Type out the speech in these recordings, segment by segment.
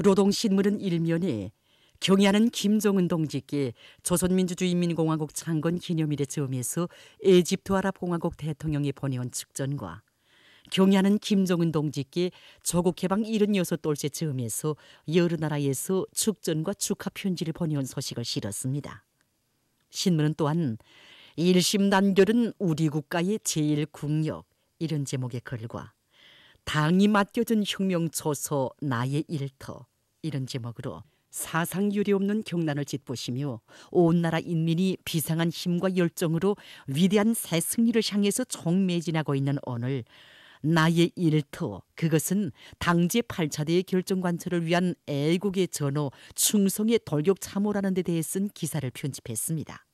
노동신문은 일면에 경애하는 김정은 동지께 조선민주주의인민공화국 창건 기념일의 즈음에서 에집트 아랍공화국 대통령이 보내온 축전과 경애하는 김정은 동지께 조국 개방 76돌째 즈음에서 여러 나라에서 축전과 축하 편지를 보내온 소식을 실었습니다. 신문은 또한 일심단결은 우리 국가의 제1국력 이런 제목의 글과 당이 맡겨준 혁명초소 나의 일터 이런 제목으로 사상 유례없는 경난을 짓보시며 온 나라 인민이 비상한 힘과 열정으로 위대한 새 승리를 향해서 총매진하고 있는 오늘 나의 일터, 그것은 당제 8차대의 결정관철을 위한 애국의 전호, 충성의 돌격 참호라는 데 대해 쓴 기사를 편집했습니다.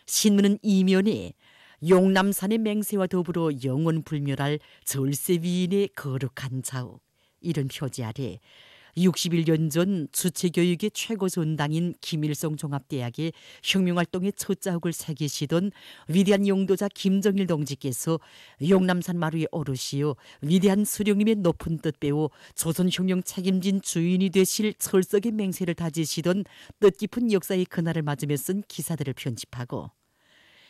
신문은 이면에 용남산의 맹세와 더불어 영원불멸할 절세위인의 거룩한 자욱 이런 표지 아래 61년 전 주체교육의 최고 전당인 김일성 종합대학의 혁명활동의 첫 자욱을 새기시던 위대한 용도자 김정일 동지께서 용남산 마루에 오르시어 위대한 수령님의 높은 뜻 배워 조선혁명 책임진 주인이 되실 철석의 맹세를 다지시던 뜻깊은 역사의 그날을 맞으며 쓴 기사들을 편집하고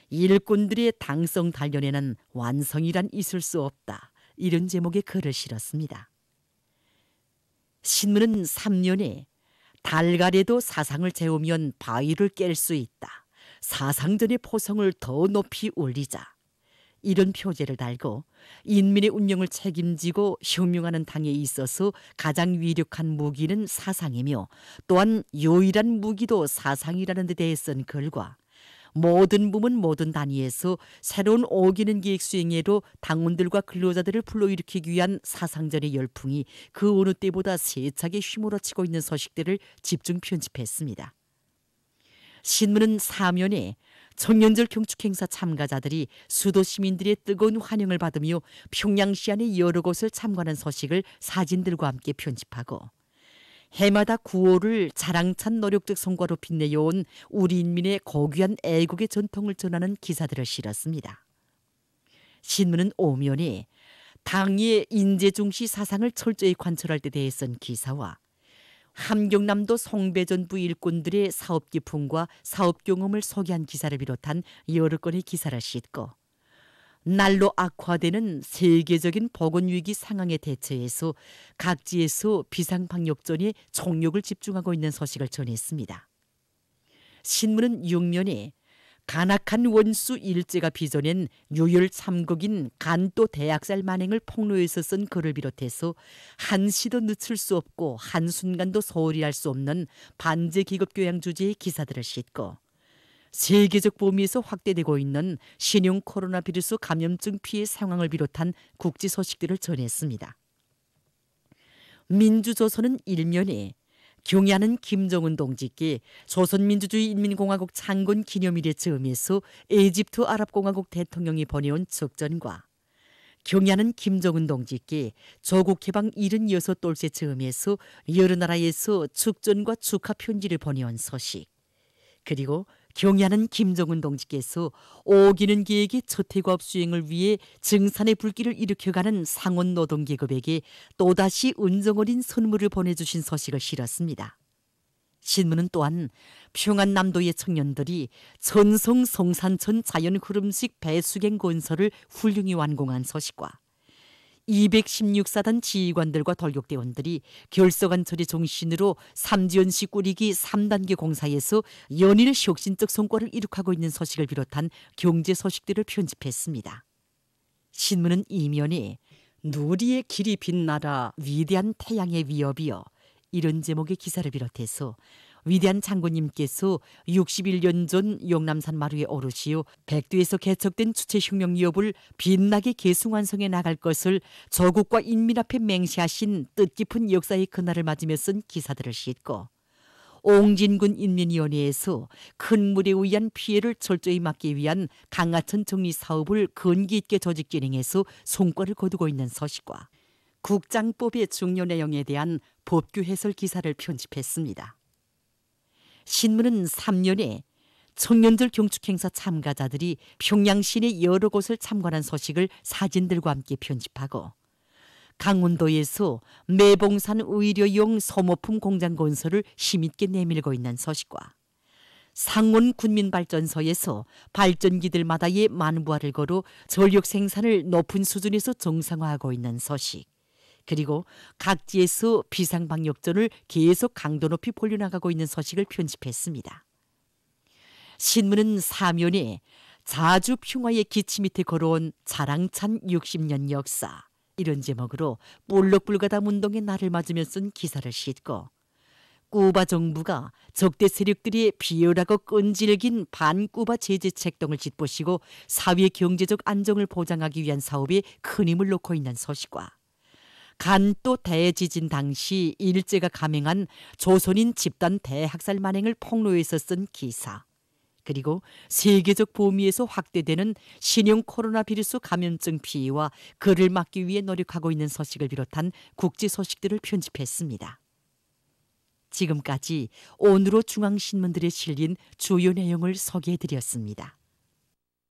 일꾼들의 당성 단련에는 완성이란 있을 수 없다 이런 제목의 글을 실었습니다. 신문은 3년에 달갈에도 사상을 재우면 바위를 깰 수 있다. 사상전의 포성을 더 높이 올리자. 이런 표제를 달고 인민의 운명을 책임지고 혁명하는 당에 있어서 가장 위력한 무기는 사상이며 또한 유일한 무기도 사상이라는 데 대해 쓴 글과 모든 부문 모든 단위에서 새로운 오기는 계획 수행회로 당원들과 근로자들을 불러일으키기 위한 사상전의 열풍이 그 어느 때보다 세차게 휘몰아치고 있는 소식들을 집중 편집했습니다. 신문은 사면에 청년절 경축행사 참가자들이 수도 시민들의 뜨거운 환영을 받으며 평양시 안의 여러 곳을 참관한 소식을 사진들과 함께 편집하고 해마다 9월을 자랑찬 노력적 성과로 빛내어온 우리 인민의 고귀한 애국의 전통을 전하는 기사들을 실었습니다. 신문은 오면에 당의 인재중시 사상을 철저히 관철할 때 대해 쓴 기사와 함경남도 송배전부 일꾼들의 사업 기풍과 사업 경험을 소개한 기사를 비롯한 여러 건의 기사를 싣고 날로 악화되는 세계적인 보건위기 상황에 대처해서 각지에서 비상방역전에 총력을 집중하고 있는 소식을 전했습니다. 신문은 6면에 간악한 원수 일제가 빚어낸 유혈 참극인 간도 대학살 만행을 폭로해서 쓴 글을 비롯해서 한시도 늦출 수 없고 한순간도 소홀히 할 수 없는 반제 기급 교양 주제의 기사들을 싣고 세계적 범위에서 확대되고 있는 신형 코로나 바이러스 감염증 피해 상황을 비롯한 국제 소식들을 전했습니다. 민주조선은 일면에 경애하는 김정은 동지께 조선민주주의인민공화국 창건 기념일의 즈음에서 에집트 아랍공화국 대통령이 보내온 적전과 경애하는 김정은 동지께 조국 개방 76돌째 즈음에서 여러 나라에서 축전과 축하 편지를 보내온 소식, 그리고 경애하는 김정은 동지께서 오기는 계획의 저택업 수행을 위해 증산의 불길을 일으켜가는 상원 노동계급에게 또다시 은정 어린 선물을 보내주신 소식을 실었습니다. 신문은 또한 평안남도의 청년들이 전성 성산천 자연흐름식 배수경 건설을 훌륭히 완공한 소식과 216사단 지휘관들과 돌격대원들이 결석한 처리 정신으로 삼지연시 꾸리기 3단계 공사에서 연일 혁신적 성과를 이룩하고 있는 소식을 비롯한 경제 소식들을 편집했습니다. 신문은 이면에 누리의 길이 빛나라 위대한 태양의 위협이여 이런 제목의 기사를 비롯해서 위대한 장군님께서 61년 전 용남산 마루에 오르시어 백두에서 개척된 주체혁명 위협을 빛나게 계승완성해 나갈 것을 조국과 인민 앞에 맹세하신 뜻깊은 역사의 그날을 맞으며 쓴 기사들을 싣고 옹진군 인민위원회에서 큰 물에 의한 피해를 철저히 막기 위한 강하천 정리 사업을 근기 있게 조직 진행해서 성과를 거두고 있는 소식과 국장법의 중요 내용에 대한 법규 해설 기사를 편집했습니다. 신문은 3년에 청년들 경축행사 참가자들이 평양 시내 여러 곳을 참관한 소식을 사진들과 함께 편집하고 강원도에서 매봉산 의료용 소모품 공장 건설을 힘있게 내밀고 있는 소식과 상원 군민발전소에서 발전기들마다의 만부화를 거로 전력 생산을 높은 수준에서 정상화하고 있는 소식, 그리고 각지에서 비상방역전을 계속 강도 높이 벌려나가고 있는 소식을 편집했습니다. 신문은 사면에 자주 평화의 기치 밑에 걸어온 자랑찬 60년 역사, 이런 제목으로 볼록불가담 운동의 날을 맞으며 쓴 기사를 싣고 쿠바 정부가 적대 세력들이 비열하고 끈질긴 반쿠바 제재 책동을 뒷보시고 사회 경제적 안정을 보장하기 위한 사업에 큰 힘을 놓고 있는 소식과 간또 대지진 당시 일제가 감행한 조선인 집단 대학살 만행을 폭로해서 쓴 기사, 그리고 세계적 범위에서 확대되는 신형 코로나 바이러스 감염증 피해와 그를 막기 위해 노력하고 있는 소식을 비롯한 국제 소식들을 편집했습니다. 지금까지 오늘의 중앙신문들에 실린 주요 내용을 소개해드렸습니다.